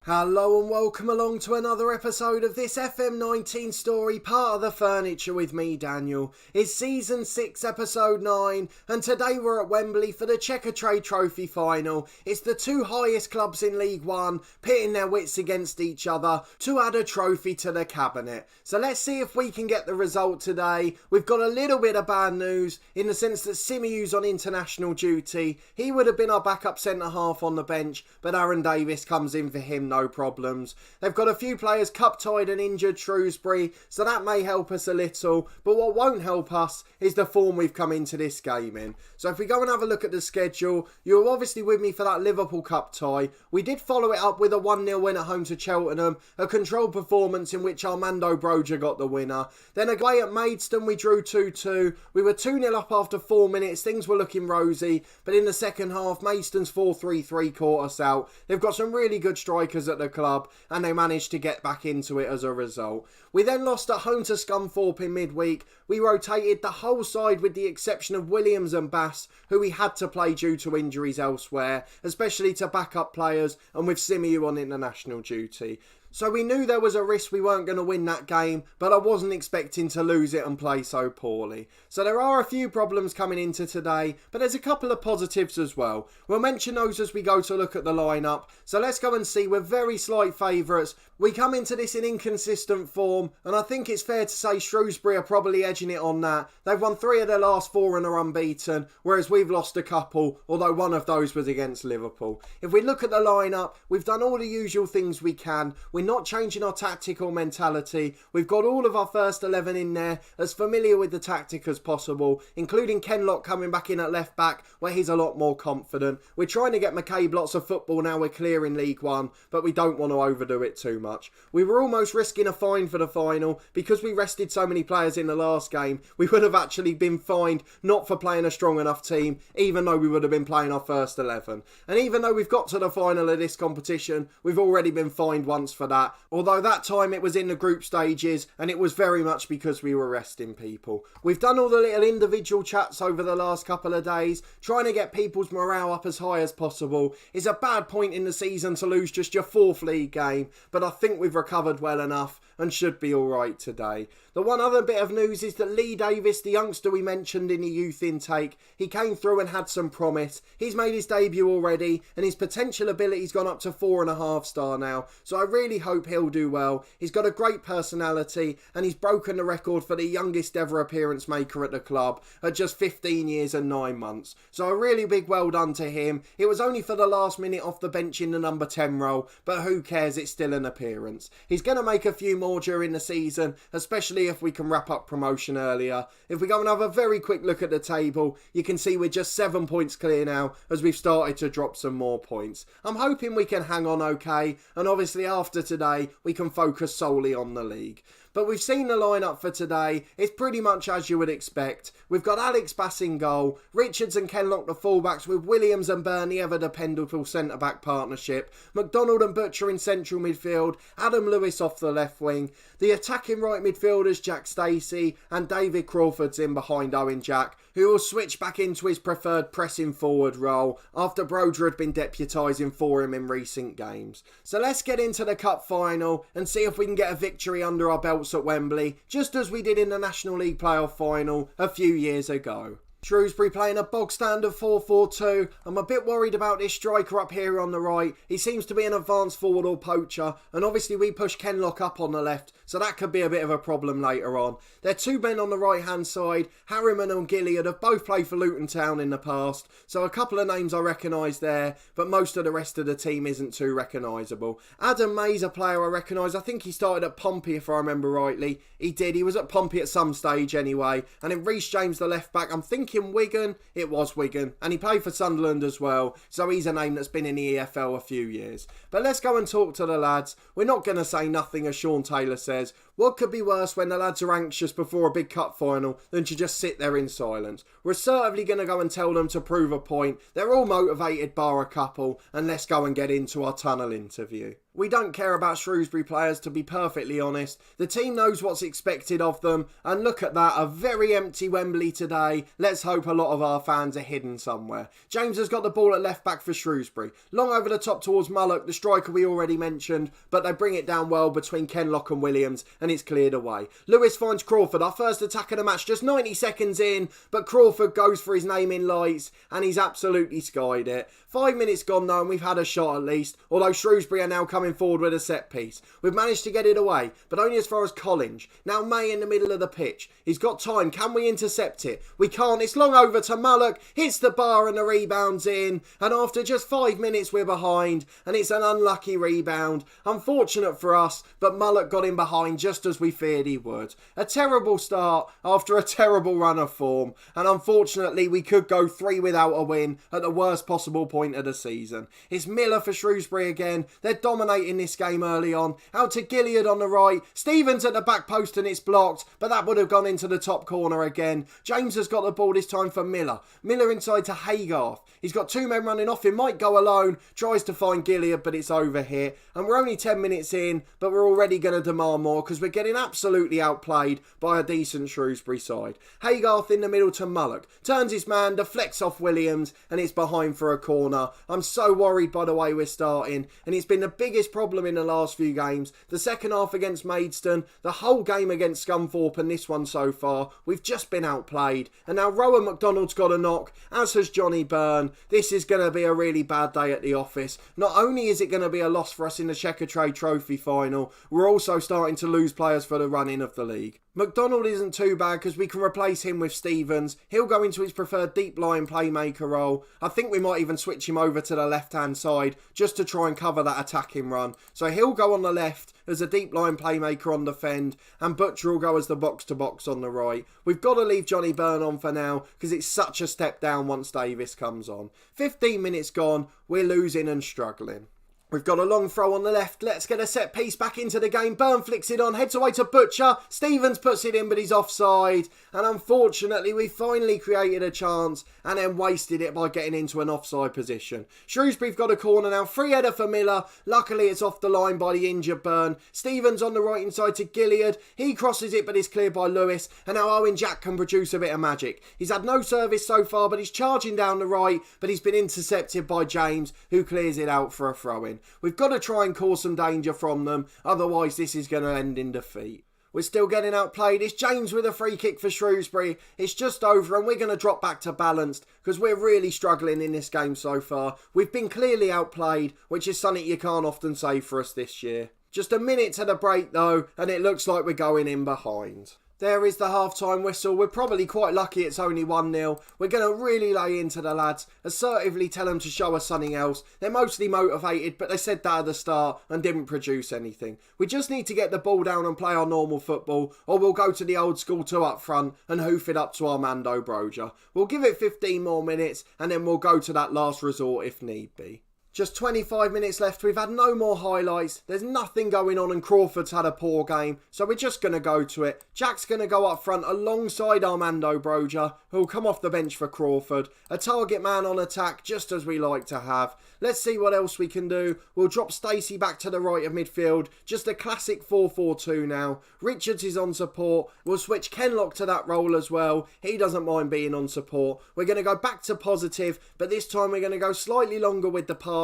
Hello and welcome along to another episode of this FM19 story, part of the furniture with me, Daniel. It's season 6, episode 9, and today we're at Wembley for the Checkatrade Trophy Final. It's the two highest clubs in League One pitting their wits against each other to add a trophy to the cabinet. So let's see if we can get the result today. We've got a little bit of bad news in the sense that Simiu's on international duty. He would have been our backup centre-half on the bench, but Aaron Davis comes in for him, no problems. They've got a few players cup-tied and injured, Shrewsbury, so that may help us a little, but what won't help us is the form we've come into this game in. So if we go and have a look at the schedule, you were obviously with me for that Liverpool Cup tie. We did follow it up with a 1-0 win at home to Cheltenham, a controlled performance in which Armando Broja got the winner. Then away at Maidstone we drew 2-2. We were 2-0 up after 4 minutes, things were looking rosy, but in the second half Maidstone's 4-3-3 caught us out. They've got some really good strikers at the club and they managed to get back into it as a result. We then lost at home to Scunthorpe in midweek. We rotated the whole side with the exception of Williams and Bass, who we had to play due to injuries elsewhere, especially to backup players and with Simiu on international duty. So we knew there was a risk we weren't going to win that game, but I wasn't expecting to lose it and play so poorly. So there are a few problems coming into today, but there's a couple of positives as well. We'll mention those as we go to look at the lineup. So let's go and see. We're very slight favourites. We come into this in inconsistent form, and I think it's fair to say Shrewsbury are probably edging it on that. They've won 3 of their last 4 and are unbeaten, whereas we've lost a couple, although one of those was against Liverpool. If we look at the lineup, we've done all the usual things we can. We're not changing our tactical mentality. We've got all of our first 11 in there, as familiar with the tactic as possible, including Kenlock coming back in at left back, where he's a lot more confident. We're trying to get McCabe lots of football now we're clear in League One, but we don't want to overdo it too much. We were almost risking a fine for the final because we rested so many players in the last game. We would have actually been fined not for playing a strong enough team, even though we would have been playing our first 11. And even though we've got to the final of this competition, we've already been fined once for that. Although that time it was in the group stages and it was very much because we were resting people. We've done all the little individual chats over the last couple of days, trying to get people's morale up as high as possible. It's a bad point in the season to lose just your 4th league game, but I think we've recovered well enough and should be alright today. The one other bit of news is that Lee Davis, the youngster we mentioned in the youth intake, he came through and had some promise. He's made his debut already and his potential ability's gone up to 4.5 star now, so I really hope he'll do well. He's got a great personality and he's broken the record for the youngest ever appearance maker at the club at just 15 years and 9 months. So a really big well done to him. It was only for the last minute off the bench in the number 10 role, but who cares, it's still an appearance. He's going to make a few more during the season, especially if we can wrap up promotion earlier. If we go and have a very quick look at the table, you can see we're just 7 points clear now as we've started to drop some more points. I'm hoping we can hang on okay, and obviously after today we can focus solely on the league. But we've seen the lineup for today. It's pretty much as you would expect. We've got Alex Bass in goal, Richards and Kenlock the fullbacks, with Williams and Burnley ever dependable centre-back partnership, McDonald and Butcher in central midfield, Adam Lewis off the left wing, the attacking right midfielders Jack Stacey and David Crawford's in behind Owen Jack, who will switch back into his preferred pressing forward role after Broja had been deputising for him in recent games. So let's get into the cup final and see if we can get a victory under our belts at Wembley, just as we did in the National League playoff final a few years ago. Shrewsbury playing a bog standard 4-4-2. I'm a bit worried about this striker up here on the right. He seems to be an advanced forward or poacher, and obviously we push Kenlock up on the left, so that could be a bit of a problem later on. There are 2 men on the right hand side. Harriman and Gilliard have both played for Luton Town in the past, so a couple of names I recognise there, but most of the rest of the team isn't too recognisable. Adam May's a player I recognise. I think he started at Pompey if I remember rightly. He did. He was at Pompey at some stage anyway. And then Reece James, the left back, I'm thinking Wigan. It was Wigan. And he played for Sunderland as well. So he's a name that's been in the EFL a few years. But let's go and talk to the lads. We're not going to say nothing, as Sean Taylor says. What could be worse when the lads are anxious before a big cup final than to just sit there in silence? We're certainly going to go and tell them to prove a point. They're all motivated bar a couple, and let's go and get into our tunnel interview. We don't care about Shrewsbury players, to be perfectly honest. The team knows what's expected of them, and look at that, a very empty Wembley today. Let's hope a lot of our fans are hidden somewhere. James has got the ball at left back for Shrewsbury. Long over the top towards Mullock, the striker we already mentioned, but they bring it down well between Kenlock and Williams, and it's cleared away. Lewis finds Crawford, our first attack of the match, just 90 seconds in, but Crawford goes for his naming lights, and he's absolutely skied it. 5 minutes gone though, and we've had a shot at least, although Shrewsbury are now coming forward with a set piece. We've managed to get it away, but only as far as Collinge. Now May in the middle of the pitch. He's got time. Can we intercept it? We can't. It's long over to Mullock. Hits the bar and the rebound's in. And after just 5 minutes, we're behind. And it's an unlucky rebound. Unfortunate for us, but Mullock got in behind just as we feared he would. A terrible start after a terrible run of form. And unfortunately, we could go 3 without a win at the worst possible point of the season. It's Miller for Shrewsbury again. They're dominating this game early on. Out to Gilliard on the right. Stevens at the back post and it's blocked, but that would have gone into the top corner again. James has got the ball this time for Miller. Miller inside to Haygarth. He's got 2 men running off him. Might go alone. Tries to find Gilliard, but it's over here. And we're only 10 minutes in, but we're already going to demand more because we're getting absolutely outplayed by a decent Shrewsbury side. Haygarth in the middle to Mullock. Turns his man, deflects off Williams, and it's behind for a corner. I'm so worried by the way we're starting, and it's been the biggest problem in the last few games. The second half against Maidstone, the whole game against Scunthorpe, and this one so far. We've just been outplayed. And now Rowan McDonald's got a knock, as has Johnny Byrne. This is going to be a really bad day at the office. Not only is it going to be a loss for us in the Checkatrade Trophy Final, we're also starting to lose players for the run-in of the league. McDonald isn't too bad because we can replace him with Stevens. He'll go into his preferred deep line playmaker role. I think we might even switch him over to the left-hand side just to try and cover that attacking run. So he'll go on the left as a deep line playmaker on defend, and Butcher will go as the box-to-box on the right. We've got to leave Johnny Byrne on for now because it's such a step down once Davis comes on. 15 minutes gone, we're losing and struggling. We've got a long throw on the left. Let's get a set piece back into the game. Byrne flicks it on, heads away to Butcher. Stevens puts it in, but he's offside. And unfortunately, we finally created a chance and then wasted it by getting into an offside position. Shrewsbury've got a corner now. Free header for Miller. Luckily, it's off the line by the injured Byrne. Stevens on the right hand side to Gilliard. He crosses it, but it's cleared by Lewis. And now Owen Jack can produce a bit of magic. He's had no service so far, but he's charging down the right. But he's been intercepted by James, who clears it out for a throw-in. We've got to try and cause some danger from them, otherwise this is going to end in defeat. We're still getting outplayed. It's James with a free kick for Shrewsbury. It's just over and we're going to drop back to balanced because we're really struggling in this game so far. We've been clearly outplayed, which is something you can't often say for us this year. Just a minute to the break though, and it looks like we're going in behind. There is the half-time whistle. We're probably quite lucky it's only 1-0. We're going to really lay into the lads, assertively tell them to show us something else. They're mostly motivated, but they said that at the start and didn't produce anything. We just need to get the ball down and play our normal football, or we'll go to the old school 2 up front and hoof it up to Armando Broja. We'll give it 15 more minutes and then we'll go to that last resort if need be. Just 25 minutes left. We've had no more highlights. There's nothing going on and Crawford's had a poor game. So we're just going to go to it. Jack's going to go up front alongside Armando Broja, who'll come off the bench for Crawford. A target man on attack, just as we like to have. Let's see what else we can do. We'll drop Stacey back to the right of midfield. Just a classic 4-4-2 now. Richards is on support. We'll switch Kenlock to that role as well. He doesn't mind being on support. We're going to go back to positive, but this time we're going to go slightly longer with the passing.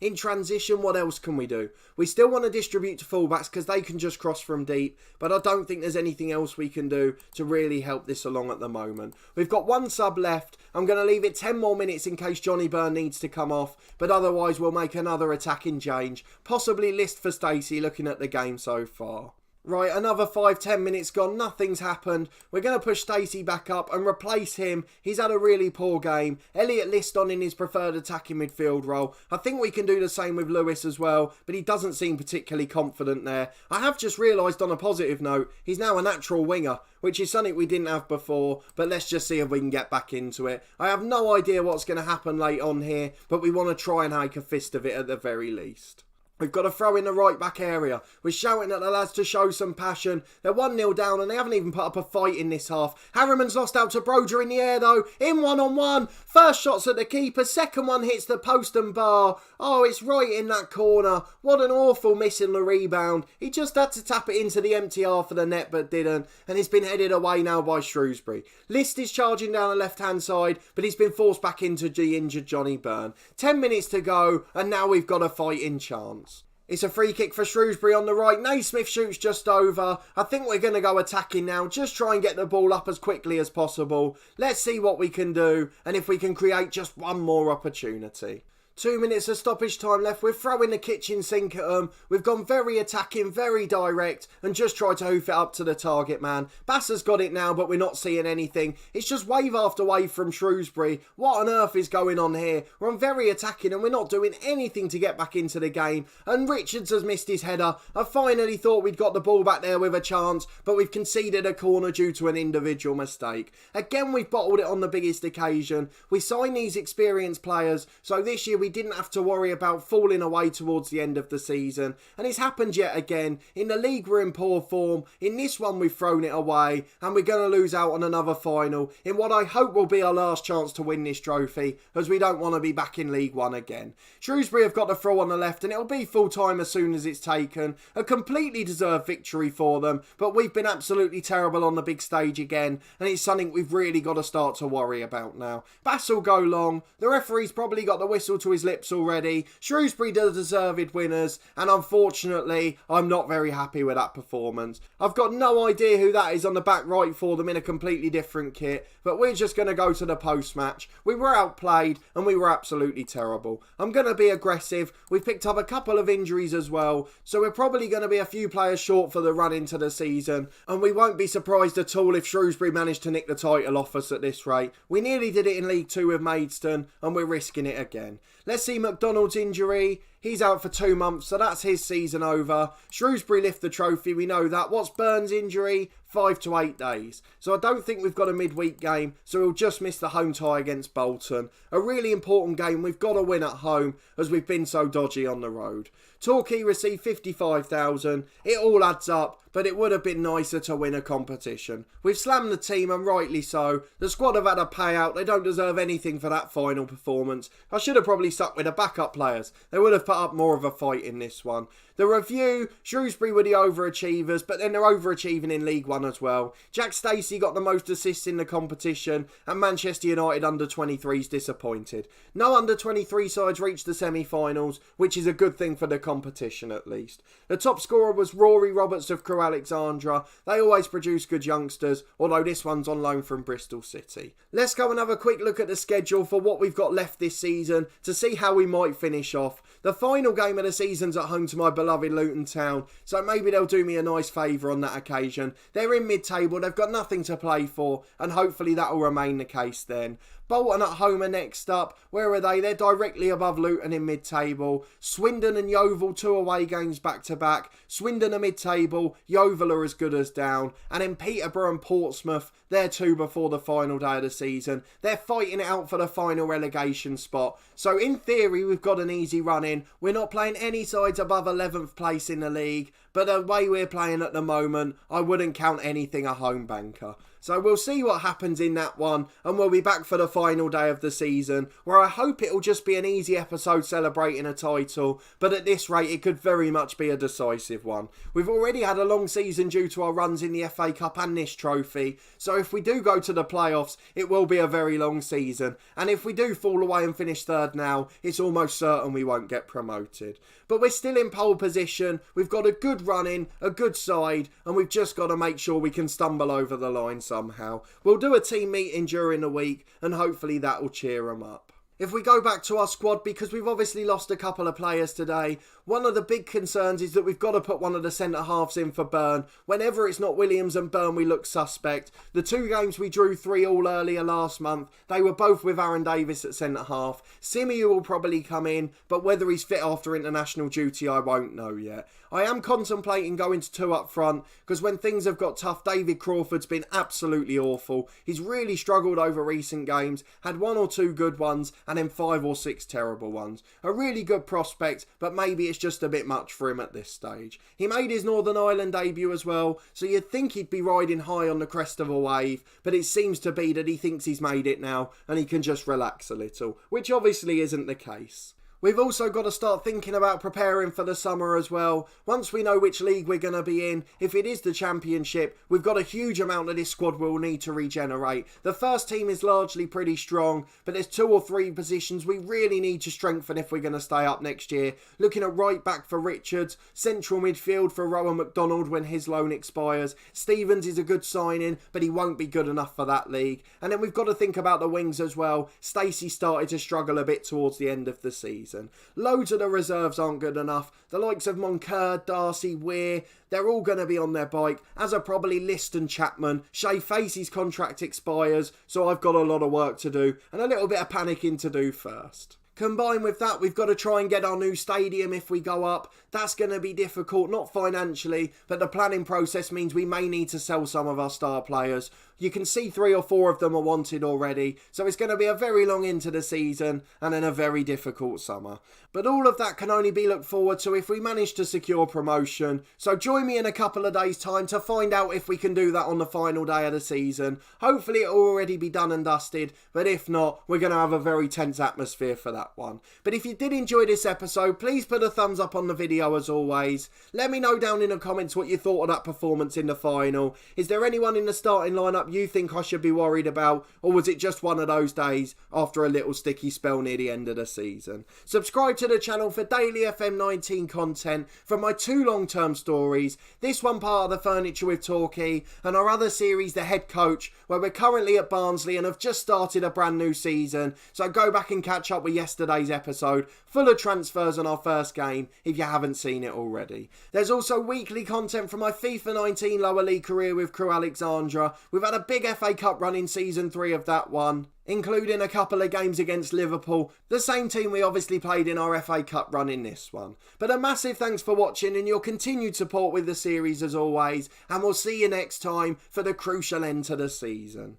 In transition, what else can we do? We still want to distribute to fullbacks because they can just cross from deep, but I don't think there's anything else we can do to really help this along at the moment. We've got 1 sub left. I'm going to leave it 10 more minutes in case Johnny Byrne needs to come off, but otherwise we'll make another attacking change. Possibly List for Stacey looking at the game so far. Right, another 5-10 minutes gone, nothing's happened. We're going to push Stacey back up and replace him. He's had a really poor game. Elliot List on in his preferred attacking midfield role. I think we can do the same with Lewis as well, but he doesn't seem particularly confident there. I have just realised on a positive note, he's now a natural winger, which is something we didn't have before, but let's just see if we can get back into it. I have no idea what's going to happen late on here, but we want to try and make a fist of it at the very least. We've got to throw in the right back area. We're shouting at the lads to show some passion. They're 1-0 down and they haven't even put up a fight in this half. Harriman's lost out to Broder in the air though. In 1-on-1. First shot's at the keeper. Second one hits the post and bar. Oh, it's right in that corner. What an awful miss in the rebound. He just had to tap it into the empty half of the net but didn't. And it's been headed away now by Shrewsbury. List is charging down the left-hand side, but he's been forced back into the injured Johnny Byrne. 10 minutes to go and now we've got a fighting chance. It's a free kick for Shrewsbury on the right. Naismith shoots just over. I think we're going to go attacking now. Just try and get the ball up as quickly as possible. Let's see what we can do and if we can create just one more opportunity. 2 minutes of stoppage time left. We're throwing the kitchen sink at them. We've gone very attacking, very direct, and just tried to hoof it up to the target man. Basser's got it now, but we're not seeing anything. It's just wave after wave from Shrewsbury. What on earth is going on here? We're on very attacking, and we're not doing anything to get back into the game. And Richards has missed his header. I finally thought we'd got the ball back there with a chance, but we've conceded a corner due to an individual mistake. Again, we've bottled it on the biggest occasion. We signed these experienced players, so this year we didn't have to worry about falling away towards the end of the season, and it's happened yet again. In the league we're in poor form, in this one we've thrown it away, and we're going to lose out on another final in what I hope will be our last chance to win this trophy, as we don't want to be back in League One again. Shrewsbury have got the throw on the left and it'll be full time as soon as it's taken. A completely deserved victory for them, but we've been absolutely terrible on the big stage again, and it's something we've really got to start to worry about now. Bass will go long, the referee's probably got the whistle to his lips already. Shrewsbury are deserved winners, and unfortunately I'm not very happy with that performance. I've got no idea who that is on the back right for them in a completely different kit, but we're just going to go to the post-match. We were outplayed and we were absolutely terrible. I'm going to be aggressive. We've picked up a couple of injuries as well, so we're probably going to be a few players short for the run into the season, and we won't be surprised at all if Shrewsbury manage to nick the title off us at this rate. We nearly did it in League 2 with Maidstone, and we're risking it again. Let's see McDonald's injury. He's out for 2 months, so that's his season over. Shrewsbury lift the trophy, we know that. What's Burns' injury? 5 to 8 days. So I don't think we've got a midweek game, so we'll just miss the home tie against Bolton. A really important game. We've got to win at home, as we've been so dodgy on the road. Torquay received 55,000. It all adds up, but it would have been nicer to win a competition. We've slammed the team, and rightly so. The squad have had a payout. They don't deserve anything for that final performance. I should have probably stuck with the backup players. They would have put up more of a fight in this one. The review, Shrewsbury were the overachievers, but then they're overachieving in League One as well. Jack Stacey got the most assists in the competition, and Manchester United under-23s disappointed. No under-23 sides reached the semi-finals, which is a good thing for the competition at least. The top scorer was Rory Roberts of Crewe Alexandra. They always produce good youngsters, although this one's on loan from Bristol City. Let's go and have a quick look at the schedule for what we've got left this season to see how we might finish off. The final game of the season's at home to my beloved Luton Town, so maybe they'll do me a nice favour on that occasion. They're in mid-table, they've got nothing to play for, and hopefully that will remain the case then. Bolton at home are next up. Where are they? They're directly above Luton in mid-table. Swindon and Yeovil, 2 away games back-to-back. Swindon are mid-table. Yeovil are as good as down. And then Peterborough and Portsmouth, they're 2 before the final day of the season. They're fighting it out for the final relegation spot. So in theory, we've got an easy run in. We're not playing any sides above 11th place in the league. But the way we're playing at the moment, I wouldn't count anything a home banker. So we'll see what happens in that one, and we'll be back for the final day of the season, where I hope it'll just be an easy episode celebrating a title, but at this rate it could very much be a decisive one. We've already had a long season due to our runs in the FA Cup and this trophy, so if we do go to the playoffs, it will be a very long season, and if we do fall away and finish third now, it's almost certain we won't get promoted. But we're still in pole position, we've got a good run in, a good side, and we've just got to make sure we can stumble over the line somehow. We'll do a team meeting during the week, and hopefully that will cheer them up. If we go back to our squad, because we've obviously lost a couple of players today, one of the big concerns is that we've got to put one of the centre-halves in for Byrne. Whenever it's not Williams and Byrne, we look suspect. The 2 games we drew 3-3 earlier last month, they were both with Aaron Davis at centre-half. Simeon will probably come in, but whether he's fit after international duty, I won't know yet. I am contemplating going to 2 up front, because when things have got tough, David Crawford's been absolutely awful. He's really struggled over recent games, had 1 or 2 good ones, and then 5 or 6 terrible ones. A really good prospect, but maybe it's just a bit much for him at this stage. He made his Northern Ireland debut as well, so you'd think he'd be riding high on the crest of a wave, but it seems to be that he thinks he's made it now and he can just relax a little, which obviously isn't the case. We've also got to start thinking about preparing for the summer as well. Once we know which league we're going to be in, if it is the Championship, we've got a huge amount of this squad we'll need to regenerate. The first team is largely pretty strong, but there's 2 or 3 positions we really need to strengthen if we're going to stay up next year. Looking at right back for Richards, central midfield for Rowan McDonald when his loan expires. Stevens is a good signing, but he won't be good enough for that league. And then we've got to think about the wings as well. Stacey started to struggle a bit towards the end of the season. Loads of the reserves aren't good enough. The likes of Moncur, Darcy, Weir, they're all going to be on their bike, as are probably List and Chapman. Shay Facey's contract expires, so I've got a lot of work to do and a little bit of panicking to do first. Combined with that, we've got to try and get our new stadium if we go up. That's going to be difficult, not financially, but the planning process means we may need to sell some of our star players. You can see 3 or 4 of them are wanted already, so it's going to be a very long into the season and then a very difficult summer. But all of that can only be looked forward to if we manage to secure promotion. So join me in a couple of days' time to find out if we can do that on the final day of the season. Hopefully it'll already be done and dusted, but if not, we're going to have a very tense atmosphere for that one. But if you did enjoy this episode, please put a thumbs up on the video as always. Let me know down in the comments what you thought of that performance in the final. Is there anyone in the starting lineup you think I should be worried about, or was it just one of those days after a little sticky spell near the end of the season? Subscribe to the channel for daily FM19 content from my 2 long-term stories, this one part of the Furniture with Torquay, and our other series, The Head Coach, where we're currently at Barnsley and have just started a brand new season, so go back and catch up with yesterday's episode, full of transfers on our first game if you haven't seen it already. There's also weekly content from my FIFA 19 lower league career with Crew Alexandra. We've had a big FA Cup run in season 3 of that one, including a couple of games against Liverpool, the same team we obviously played in our FA Cup run in this one. But a massive thanks for watching and your continued support with the series as always, and we'll see you next time for the crucial end to the season.